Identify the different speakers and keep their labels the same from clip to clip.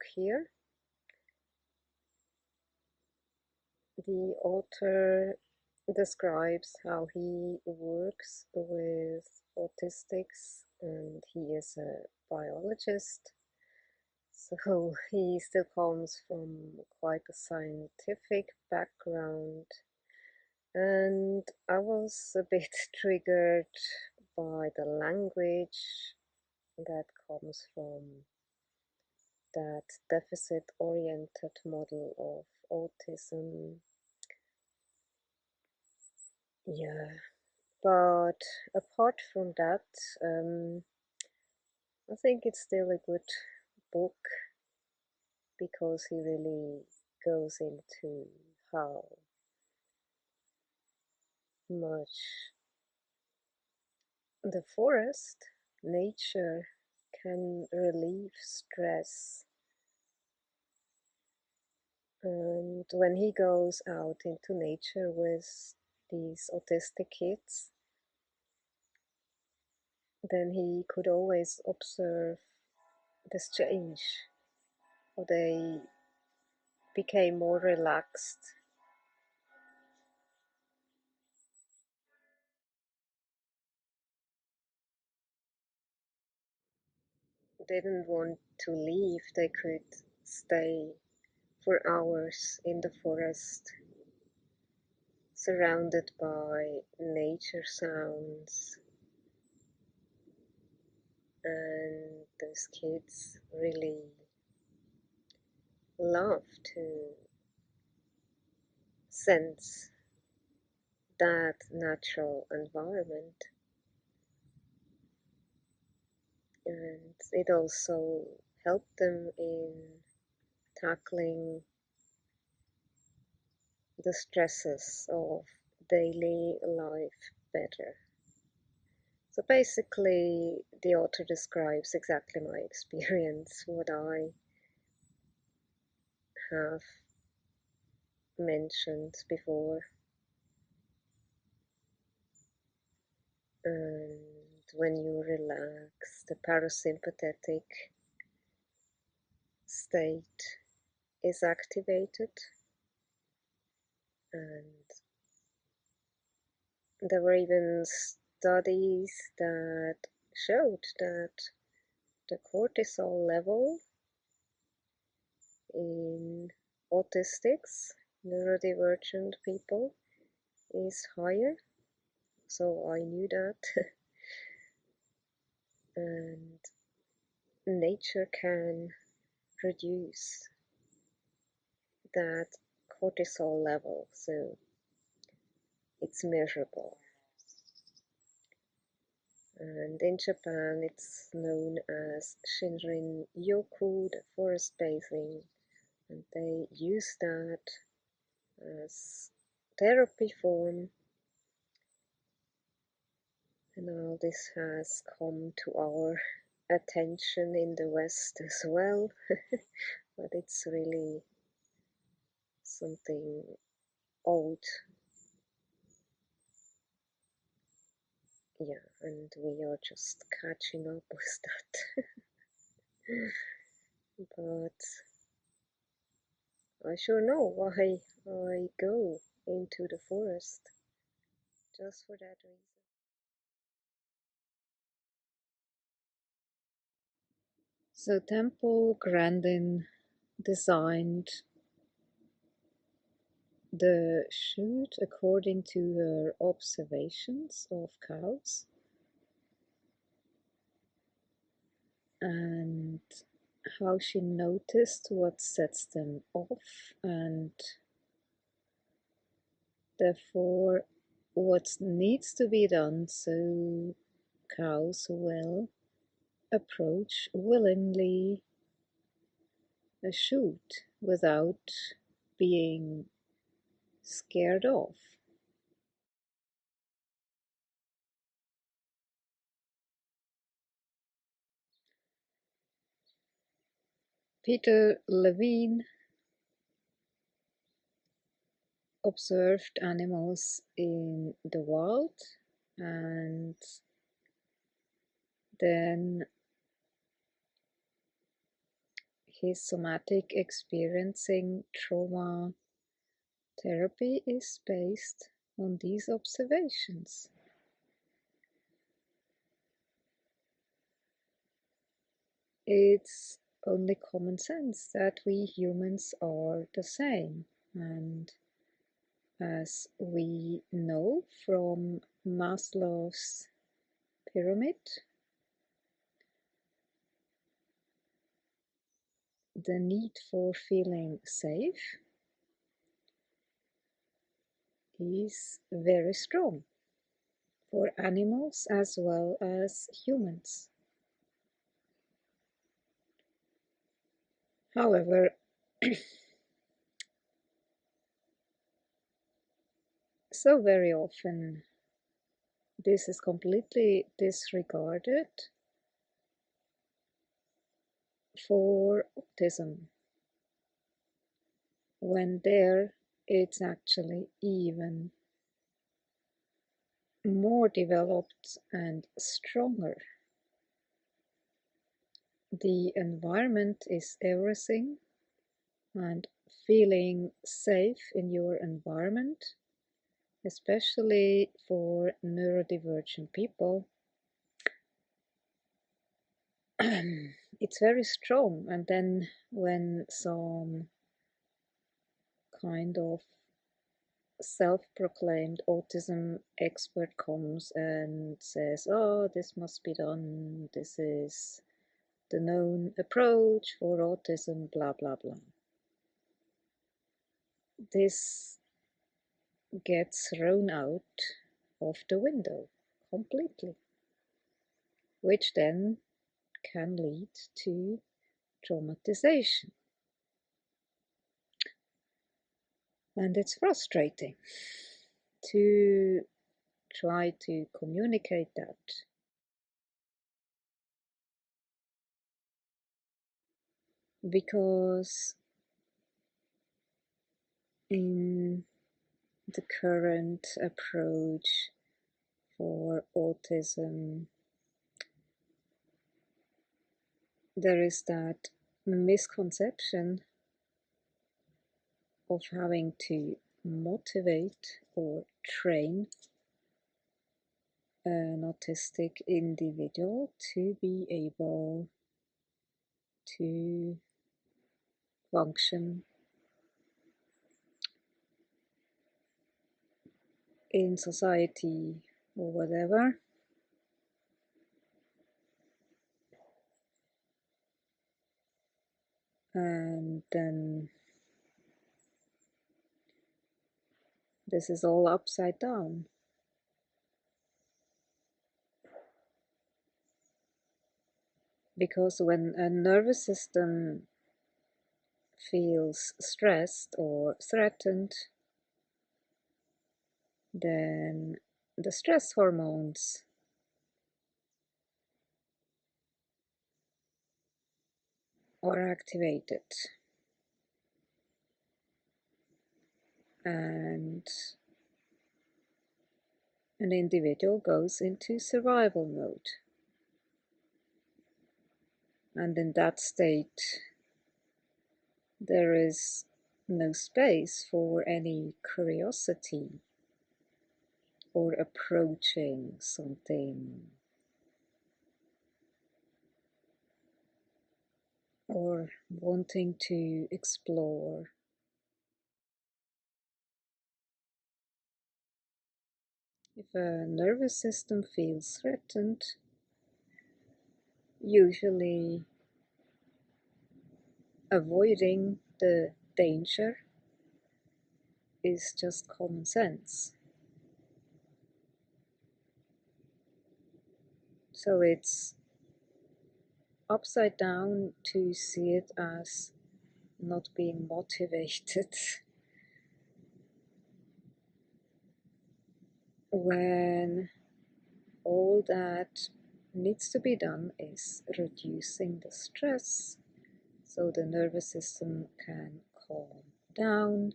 Speaker 1: book here. The author describes how he works with autistics, and he is a biologist, so he still comes from quite a scientific background. And I was a bit triggered by the language that comes from that deficit-oriented model of autism. Yeah, but apart from that, I think it's still a good book because he really goes into how much the forest, nature, can relieve stress. And when he goes out into nature with these autistic kids, then he could always observe this change, how they became more relaxed, didn't want to leave. They could stay for hours in the forest, surrounded by nature sounds. And those kids really love to sense that natural environment. And it also helped them in tackling the stresses of daily life better. So basically, the author describes exactly my experience, what I have mentioned before. And when you relax, the parasympathetic state is activated, and there were even studies that showed that the cortisol level in autistics, neurodivergent people, is higher. So I knew that. And nature can reduce that cortisol level, so it's measurable. And in Japan, it's known as Shinrin Yoku, the forest bathing, and they use that as therapy form. And now this has come to our attention in the West as well, but it's really something old. Yeah, and we are just catching up with that. But I sure know why I go into the forest, just for that reason. So Temple Grandin designed the shoot according to her observations of cows and how she noticed what sets them off, and therefore what needs to be done so cows will approach willingly a shoot without being scared off. Peter Levine observed animals in the wild, and then his somatic experiencing trauma therapy is based on these observations. It's only common sense that we humans are the same, and as we know from Maslow's pyramid, the need for feeling safe is very strong for animals as well as humans. However, so very often this is completely disregarded for autism, when there it's actually even more developed and stronger. The environment is everything, and feeling safe in your environment, especially for neurodivergent people, it's very strong. And then when some kind of self-proclaimed autism expert comes and says, oh, this must be done, this is the known approach for autism, blah blah blah, this gets thrown out of the window completely, which then can lead to traumatization. And it's frustrating to try to communicate that. Because in the current approach for autism, there is that misconception of having to motivate or train an autistic individual to be able to function in society or whatever. And then this is all upside down. Because when a nervous system feels stressed or threatened, then the stress hormones are activated, and an individual goes into survival mode. And in that state, there is no space for any curiosity or approaching something or wanting to explore. If a nervous system feels threatened, usually avoiding the danger is just common sense. So it's upside down to see it as not being motivated when all that needs to be done is reducing the stress so the nervous system can calm down,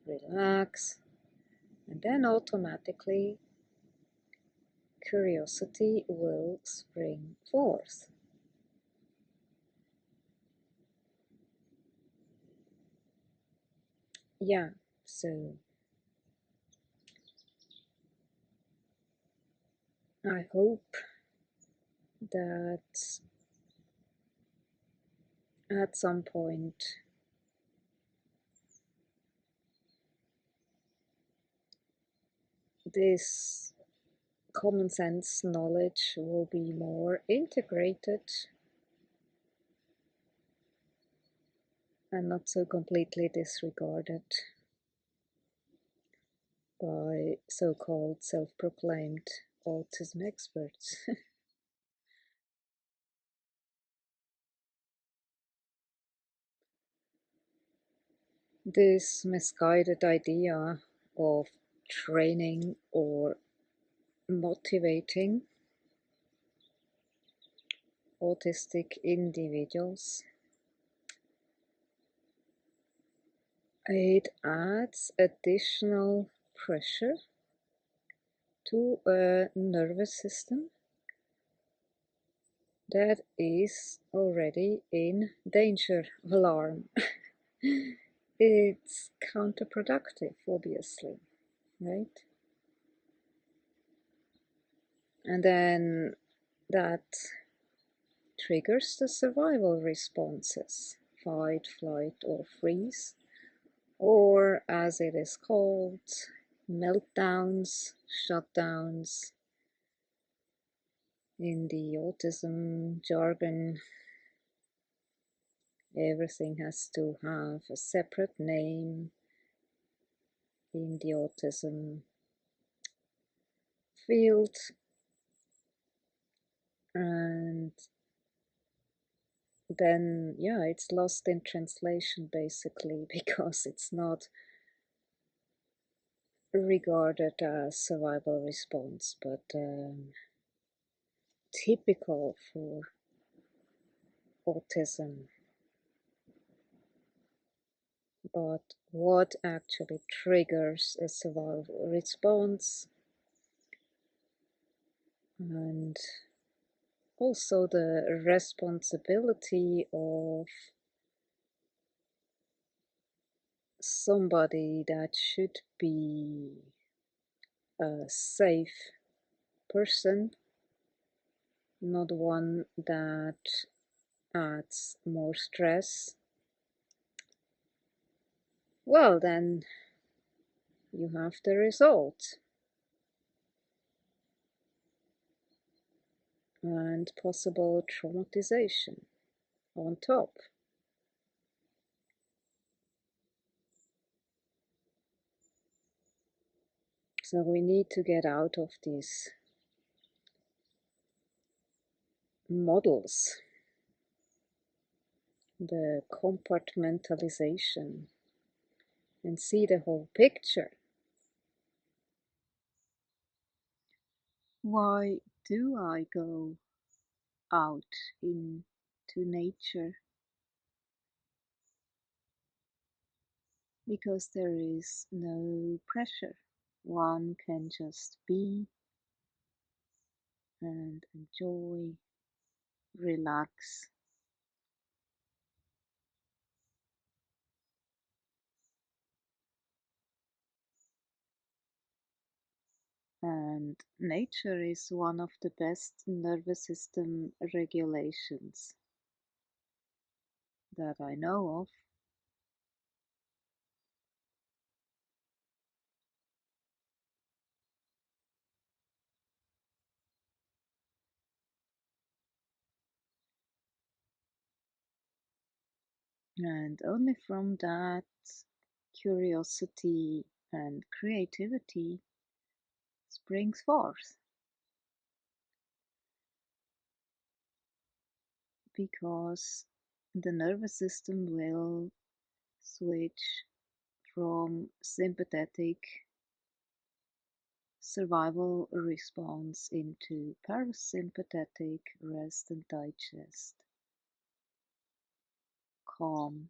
Speaker 1: relax, and then automatically curiosity will spring forth. yeah, so I hope that at some point this common sense knowledge will be more integrated and not so completely disregarded by so-called self-proclaimed autism experts. This misguided idea of training or motivating autistic individuals, it adds additional pressure to a nervous system that is already in danger alarm. It's counterproductive, obviously, right? And then that triggers the survival responses, fight, flight, or freeze, or as it is called, meltdowns, shutdowns. In the autism jargon, everything has to have a separate name in the autism field, and then yeah, it's lost in translation basically because it's not regarded as survival response, but typical for autism. But what actually triggers a survival response, and also the responsibility of somebody that should be a safe person, not one that adds more stress, well, then you have the result and possible traumatization on top. So we need to get out of these models, the compartmentalization, and see the whole picture. Why do I go out into nature? Because there is no pressure. One can just be and enjoy, relax, and nature is one of the best nervous system regulations that I know of. And only from that curiosity and creativity springs forth, because the nervous system will switch from sympathetic survival response into parasympathetic rest and digest, calm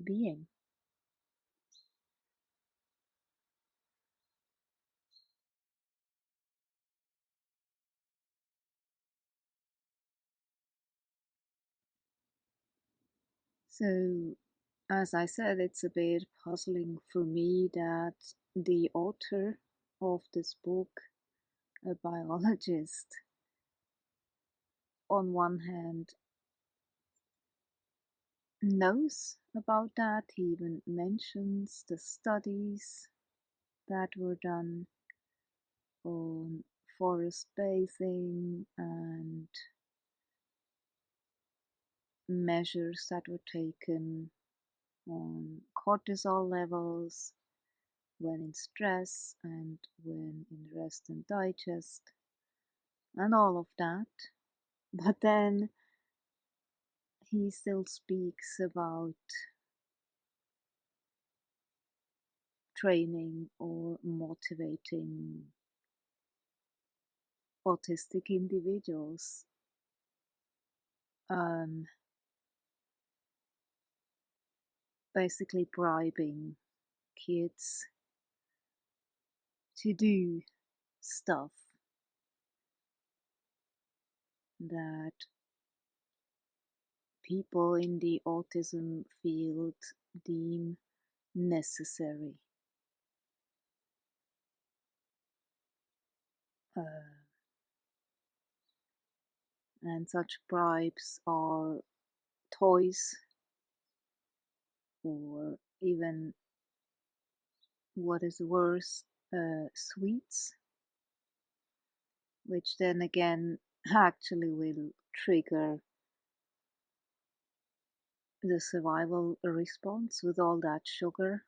Speaker 1: being. So
Speaker 2: As I said, it's a bit puzzling for me that the author of this book, a biologist, on one hand knows about that. He even mentions the studies that were done on forest bathing and measures that were taken on cortisol levels when in stress and when in rest and digest and all of that. But then he still speaks about training or motivating autistic individuals, um, basically bribing kids to do stuff that people in the autism field deem necessary. Uh, and such bribes are toys or even, what is worse, sweets, which then again actually will trigger the survival response with all that sugar.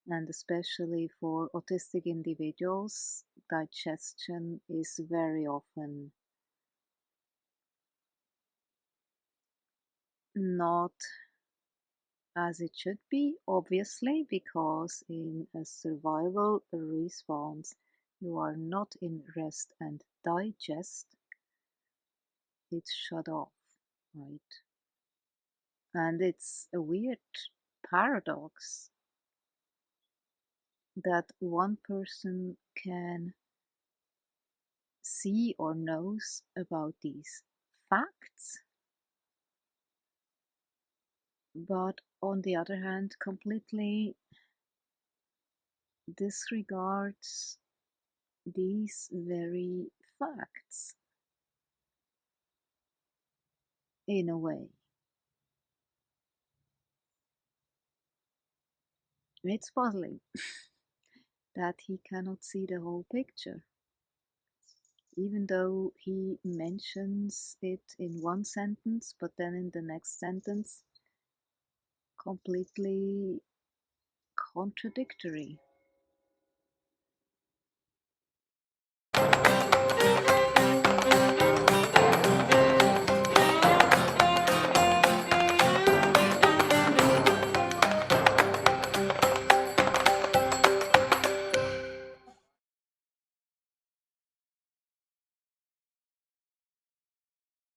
Speaker 2: And especially for autistic individuals, digestion is very often not as it should be, obviously, because in a survival response, you are not in rest and digest, it's shut off, right? And it's a weird paradox that one person can see or knows about these facts, but on the other hand, completely disregards these very facts in a way. It's puzzling that he cannot see the whole picture, even though he mentions it in one sentence, but then in the next sentence, completely contradictory.